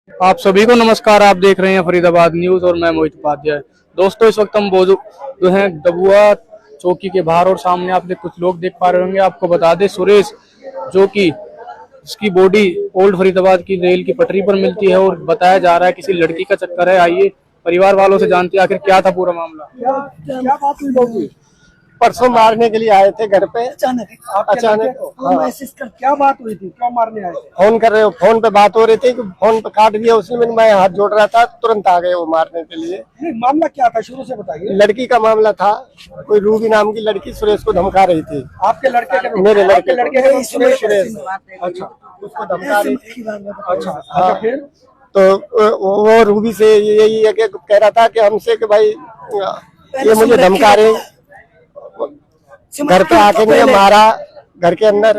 आप सभी को नमस्कार। आप देख रहे हैं फरीदाबाद न्यूज और मैं मोहित उपाध्याय। दोस्तों, इस वक्त हम जो हैं डबुआ चौकी के बाहर और सामने आपने कुछ लोग देख पा रहे होंगे। आपको बता दें, सुरेश जो कि इसकी बॉडी ओल्ड फरीदाबाद की रेल की पटरी पर मिलती है और बताया जा रहा है किसी लड़की का चक्कर है। आइए परिवार वालों से जानते हैं आखिर क्या था पूरा मामला। क्या बात हुई लोग? परसों मारने के लिए आए थे घर पे अचानक हाँ। क्या बात हुई थी? क्यों मारने आए थे? फोन कर रहे हो, फोन पे बात हो रही थी, फोन पे काट दिया उसने। मैं हाथ जोड़ रहा था, तुरंत आ गए वो मारने के लिए। नहीं, मामला क्या था शुरू से बताइए। लड़की का मामला था। कोई रूबी नाम की लड़की सुरेश को धमका रही थी। आपके लड़के के? मेरे लड़के सुरेश। अच्छा, उसको धमका रही थी। अच्छा, फिर तो वो रूबी से यही है कि कह रहा था कि हमसे कि भाई ये मुझे धमका रहे, घर पे आके मुझे मारा। घर के अंदर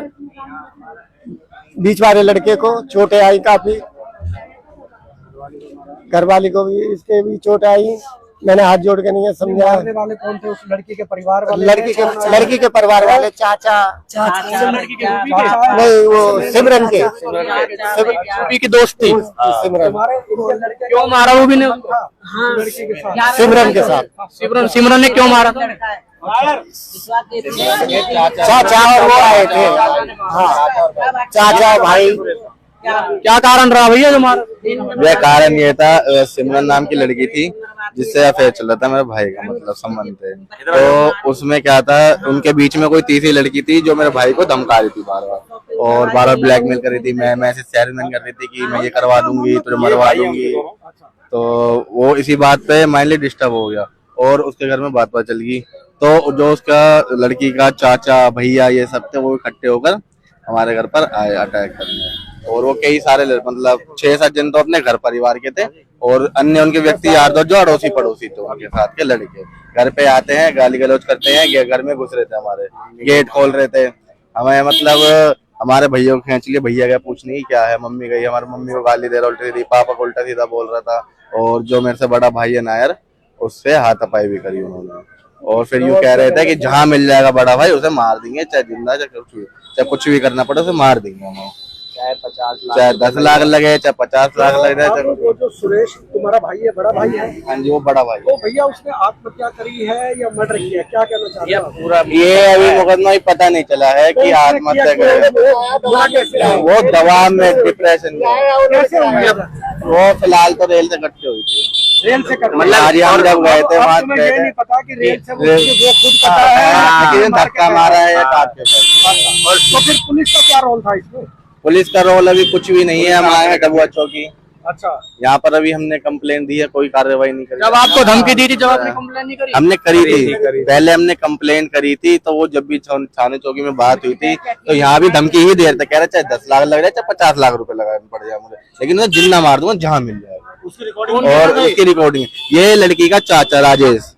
बीच वाले लड़के को चोटें आई काफी, घरवाली को भी, इसके भी चोटें आई। मैंने हाथ जोड़ के नहीं समझा। मारने वाले कौन थे? उस लड़की के परिवार वाले? लड़की के परिवार वाले, चाचा नहीं, वो सिमरन के, रूबी की दोस्त थी। सिमरन। क्यों मारा रूबी ने? लड़की के साथ? सिमरन के साथ। सिमरन ने क्यों मारा था? चाचा और वो आए थे। हाँ, चाचा भाई। क्या कारण रहा भैया जो मारा? यह कारण ये था, सिमरन नाम की लड़की थी जिससे अफेयर चल रहा था मेरे भाई का, मतलब संबंध थे। तो उसमें क्या था, उनके बीच में कोई तीसरी लड़की थी जो मेरे भाई को धमका रही थी बार बार, और बार बार ब्लैकमेल कर रही थी। मैं ऐसे सैलमेन कर रही थी कि मैं ये करवा दूंगी, तुझे मरवा दूंगी। तो वो इसी बात पे माइंडली डिस्टर्ब हो गया और उसके घर में बात चल गई। तो जो उसका लड़की का चाचा भैया ये सब थे, वो इकट्ठे होकर हमारे घर पर आए अटैक करने। और वो कई सारे मतलब 6-7 जन तो अपने घर परिवार के थे और अन्य उनके व्यक्ति यार दोस्त जो अड़ोसी पड़ोसी थे उनके साथ के लड़के घर पे आते हैं, गाली गलौज करते हैं। घर में घुस रहे थे, हमारे गेट खोल रहे थे हमें, मतलब हमारे भैया को खींच लिए। भैया गए पूछने की क्या है, मम्मी गई, हमारी मम्मी को गाली दे रहा, उल्टी सीधी, पापा को उल्टा सीधा बोल रहा था। और जो मेरे से बड़ा भाई है नायर, उससे हाथापाई भी करी उन्होंने। और फिर यूँ कह रहे थे कि जहाँ मिल जाएगा बड़ा भाई उसे मार देंगे, चाहे जिंदा चाहे कुछ भी करना पड़े उसे मार देंगे हम, चाहे 10 लाख लगे, चाहे 50 लाख लग जाए। वो जो सुरेश तुम्हारा भाई है, बड़ा भाई है? हाँ जी, वो बड़ा भाई। तो भैया उसने आत्महत्या करी है या मर्डर किया, क्या कहना चाहते हैं? पूरा ये अभी मुकदमा ही पता नहीं चला है कि आत्महत्या करे। वो दवा में, डिप्रेशन में। वो फिलहाल तो रेल से कटके हुई थी। रेल से कट? मतलब हरियाणा जब गए थे वहाँ गए थे। नहीं पता कि रेल से वो खुद पता है धक्का मारा है काट के। तो फिर पुलिस का क्या रोल था इसमें? पुलिस का रोल अभी कुछ भी नहीं है। हम आए हैं डबुआ चौकी, अच्छा, यहाँ पर अभी हमने कंप्लेन दी है, कोई कार्रवाई नहीं करी। जब आपको धमकी दी थी, जब आपने कंप्लेन नहीं करी? हमने करी थी, पहले हमने कंप्लेन करी थी। तो वो जब भी थाने चौकी में बात हुई थी तो यहाँ भी धमकी ही दे रहे थे, कह रहे चाहे 10 लाख लग जाए, चाहे 50 लाख रुपए लगा पड़ जाए मुझे, लेकिन मैं जिंदा मार दूंगा जहाँ मिल जाएगा। और उसकी रिकॉर्डिंग, ये लड़की का चाचा राजेश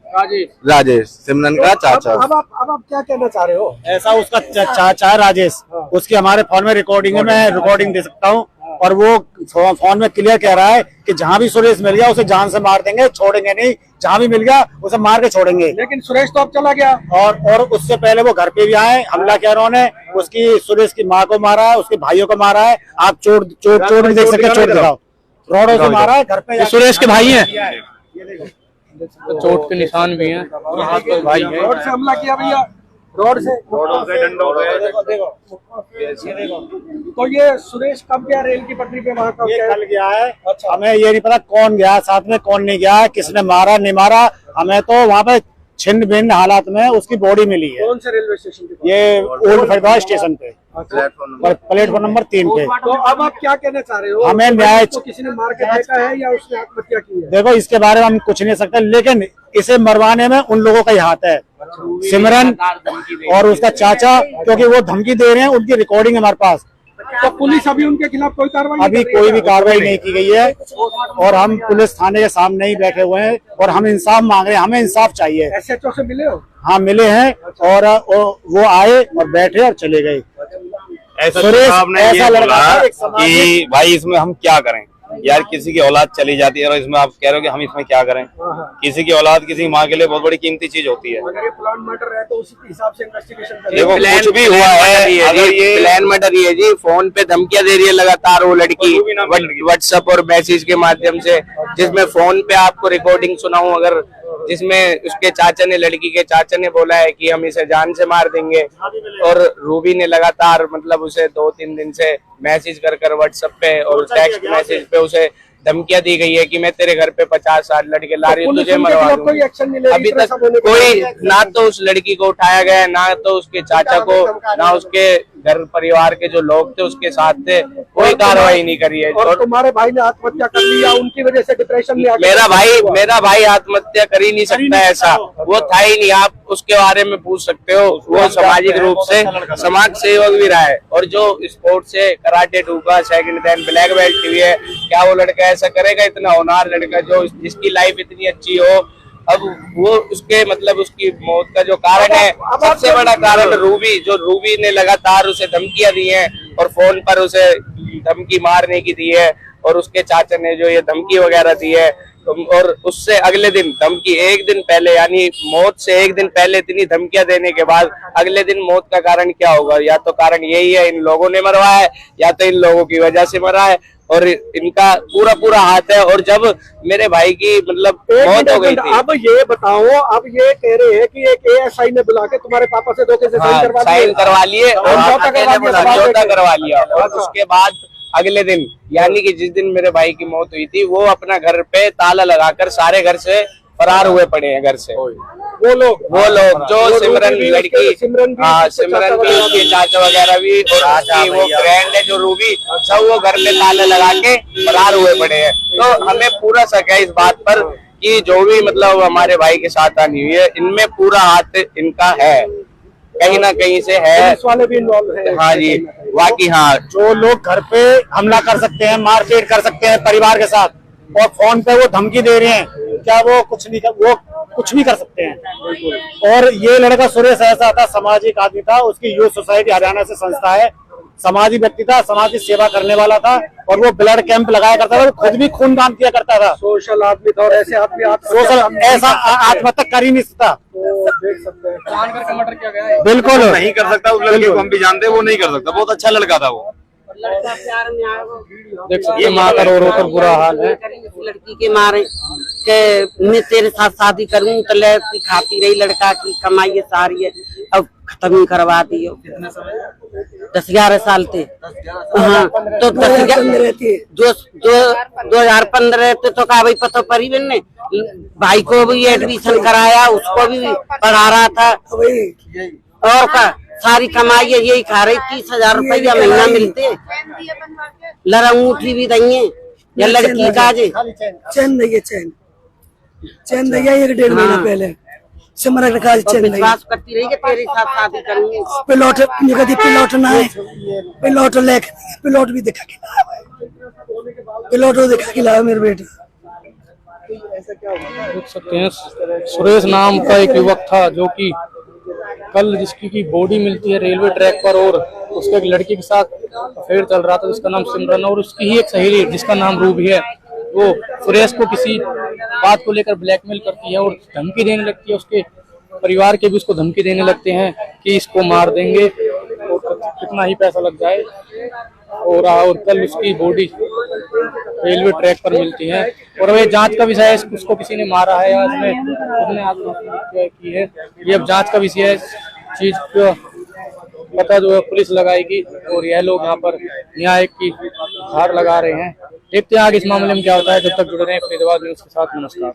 सिमरन का चाचा। अब आप क्या कहना चाह रहे हो? ऐसा उसका चाचा है राजेश, उसकी हमारे फोन में रिकॉर्डिंग है, मैं रिकॉर्डिंग दे सकता हूँ। और वो फोन में क्लियर कह रहा है कि जहाँ भी सुरेश मिल गया उसे जान से मार देंगे, छोड़ेंगे नहीं। जहाँ भी मिल गया उसे मार के छोड़ेंगे। लेकिन सुरेश तो अब चला गया। और उससे पहले वो घर पे भी आए, हमला किया उन्होंने। उसकी सुरेश की माँ को मारा है, उसके भाइयों को मारा है। आप चोट भी देख सकते, चोट दिखाओ, रोडों से मारा है। घर पे सुरेश के भाई हैं, चोट के निशान भी हैं और हाथ पर भाई है। रोड से हमला किया भैया, रोड से डंडों तो ये सुरेश कब गया रेल की पटरी पे? वहाँ कब कल गया है। अच्छा, हमें ये नहीं पता कौन गया साथ में, कौन नहीं गया, किसने मारा नहीं मारा। हमें तो वहाँ पे छिन्न भिन्न हालात में उसकी बॉडी मिली है। कौन से रेलवे स्टेशन पे? ये ओल्ड फरीदाबाद स्टेशन पे, प्लेटफॉर्म नंबर 3 पे। तो अब आप क्या कहना चाह रहे हो? हमें न्याय, तो किसी ने मार के देखा है या उसने आत्महत्या की है? देखो इसके बारे में हम कुछ नहीं सकते, लेकिन इसे मरवाने में उन लोगों का ही हाथ है, सिमरन और उसका चाचा, क्योंकि वो धमकी दे रहे हैं। उनकी रिकॉर्डिंग है हमारे पास। तो पुलिस अभी उनके खिलाफ कोई कार्रवाई? अभी कोई भी कार्रवाई नहीं की गई है और हम पुलिस थाने के सामने ही बैठे हुए हैं और हम इंसाफ मांग रहे हैं। हमें इंसाफ चाहिए। SHO से मिले हो? हाँ, मिले हैं। और वो आए और बैठे और चले गए। ऐसा लड़का था कि भाई इसमें हम क्या करें, यार किसी की औलाद चली जाती है और इसमें आप कह रहे हो कि हम इसमें क्या करें। किसी की औलाद किसी माँ के लिए बहुत बड़ी कीमती चीज होती है। अगर ये प्लान मर्डर है तो उसी हिसाब से इन्वेस्टिगेशन करें। देखो कुछ भी हुआ है, अगर ये प्लान मर्डर ही है जी। फोन पे धमकियां दे रही है लगातार वो लड़की व्हाट्सएप और मैसेज के माध्यम से, जिसमें फोन पे आपको रिकॉर्डिंग सुनाऊं अगर, जिसमें उसके चाचा ने, लड़की के चाचा ने बोला है कि हम इसे जान से मार देंगे, और रूबी ने लगातार मतलब उसे 2-3 दिन से मैसेज कर व्हाट्सएप पे और टेक्स्ट मैसेज पे उसे धमकियां दी गई है कि मैं तेरे घर पे 50-60 लड़के ला रही हूँ, तुझे मरवा दूंगी। अभी तक कोई ना तो उस लड़की को उठाया गया, ना तो उसके चाचा को, ना उसके घर परिवार के जो लोग थे उसके साथ थे, कोई कार्रवाई नहीं करी है। और तुम्हारे भाई ने आत्महत्या कर लिया, उनकी वजह से डिप्रेशन में मेरा भाई आत्महत्या कर ही नहीं सकता, ऐसा वो था ही नहीं। आप उसके बारे में पूछ सकते हो, वो सामाजिक रूप से समाज सेवक भी रहा है, और जो स्पोर्ट से कराटे डूबा, सेकंड देन ब्लैक बेल्ट हुई है। क्या वो लड़का ऐसा करेगा? इतना होनहार लड़का जो जिसकी लाइफ इतनी अच्छी हो, अब वो उसके मतलब उसकी मौत का जो कारण है, सबसे बड़ा कारण रूबी ने लगातार उसे धमकियां दी हैं और फोन पर उसे धमकी मारने की दी है, और उसके चाचा ने जो ये धमकी वगैरह दी है, और उससे अगले दिन धमकी, एक दिन पहले यानी मौत से एक दिन पहले इतनी धमकियां देने के बाद अगले दिन मौत का कारण क्या होगा? या तो कारण यही है इन लोगों ने मरवाया है, या तो इन लोगों की वजह से मरा है, और इनका पूरा हाथ है। और जब मेरे भाई की मतलब मौत हो गई थी, अब ये बताओ, अब ये कह रहे हैं कि एक ASI ने बुला के तुम्हारे पापा से 2 केस साइन करवा लिए और समझौता करवा लिया, और उसके बाद अगले दिन यानी कि जिस दिन मेरे भाई की मौत हुई थी, वो अपना घर पे ताला लगाकर सारे घर से फरार हुए पड़े हैं। घर से वो लोग जो सिमरन लड़की, सिमरन भी, उसके चाचा वगैरह भी, और उसकी वो फ्रेंड है जो रूबी, सब वो घर पे ताले लगा के फरार हुए पड़े हैं। तो हमें पूरा शक है इस बात पर कि जो भी मतलब हमारे भाई के साथ आनी हुई है, इनमें पूरा हाथ इनका है, कहीं ना कहीं से है। वाले भी इन्वॉल्व है। हाँ जी, बाकी हाँ, जो लोग घर पे हमला कर सकते हैं, मारपीट कर सकते हैं परिवार के साथ, और फोन पे वो धमकी दे रहे हैं, क्या वो कुछ भी कर सकते हैं। और ये लड़का सुरेश ऐसा था, सामाजिक आदमी था, उसकी यूथ सोसाइटी हरियाणा से संस्था है, समाजी व्यक्ति था, समाज की सेवा करने वाला था, और वो ब्लड कैंप लगाया करता था, वो खुद भी खून दान किया करता था, सोशल आदमी था, और ऐसे आदमी ऐसा आत्महत्या कर ही नहीं सकता। देख सकते हैं प्लान करके मर्डर किया गया है। बिल्कुल नहीं कर सकता, उस लड़के को हम भी जानते हैं, वो नहीं कर सकता, बहुत अच्छा लड़का था वो। लड़का प्यार में आया, देख सकते हैं माँ का रो रो कर बुरा हाल है। लड़की के मारे के मैं तेरे साथ शादी करूं तो लड़की खाती रही, लड़का की कमाई है सारी है, अब खत्म ही करवा दी हो। 10-11 साल थे। हाँ, तो 2015 थे तो कहा भाई पता परी ने भाई को भी एडमिशन कराया, उसको भी पढ़ा रहा था, और का सारी कमाई है यही खा रही। 30,000 रुपया महीना मिलते, लरंगूठी भी देंगे या लड़की का जे चैन नहीं, चैन नहीं 1-1.5 महीना पहले सिमरन का चैन नहीं। विश्वास करती रही कि तेरे साथ शादी करूंगी। पिलौट ना है, पिलौट भी दिखा के लाया, पिलौट दिखा के लाया मेरे बेटा। देख सकते हैं सुरेश नाम का एक युवक था जो कि कल जिसकी की बॉडी मिलती है रेलवे ट्रैक पर, और उसके एक लड़की के साथ अफेयर चल रहा था जिसका नाम सिमरन, और उसकी ही एक सहेली जिसका नाम रूबी है, वो सुरेश को किसी बात को लेकर ब्लैकमेल करती है और धमकी देने लगती है। उसके परिवार के भी उसको धमकी देने लगते हैं कि इसको मार देंगे और कितना ही पैसा लग जाए, और कल उसकी बॉडी रेलवे ट्रैक पर मिलती है। और वह जांच का विषय है, उसको किसी ने मारा है या उसने आत्महत्या की है, ये अब जांच का विषय है। चीज का पता जो है पुलिस लगाएगी, और यह लोग यहाँ पर न्याय की गुहार लगा रहे हैं। देखते हैं आगे इस मामले में क्या होता है। जब तक जुड़े रहें फरीदाबाद न्यूज के साथ, नमस्कार।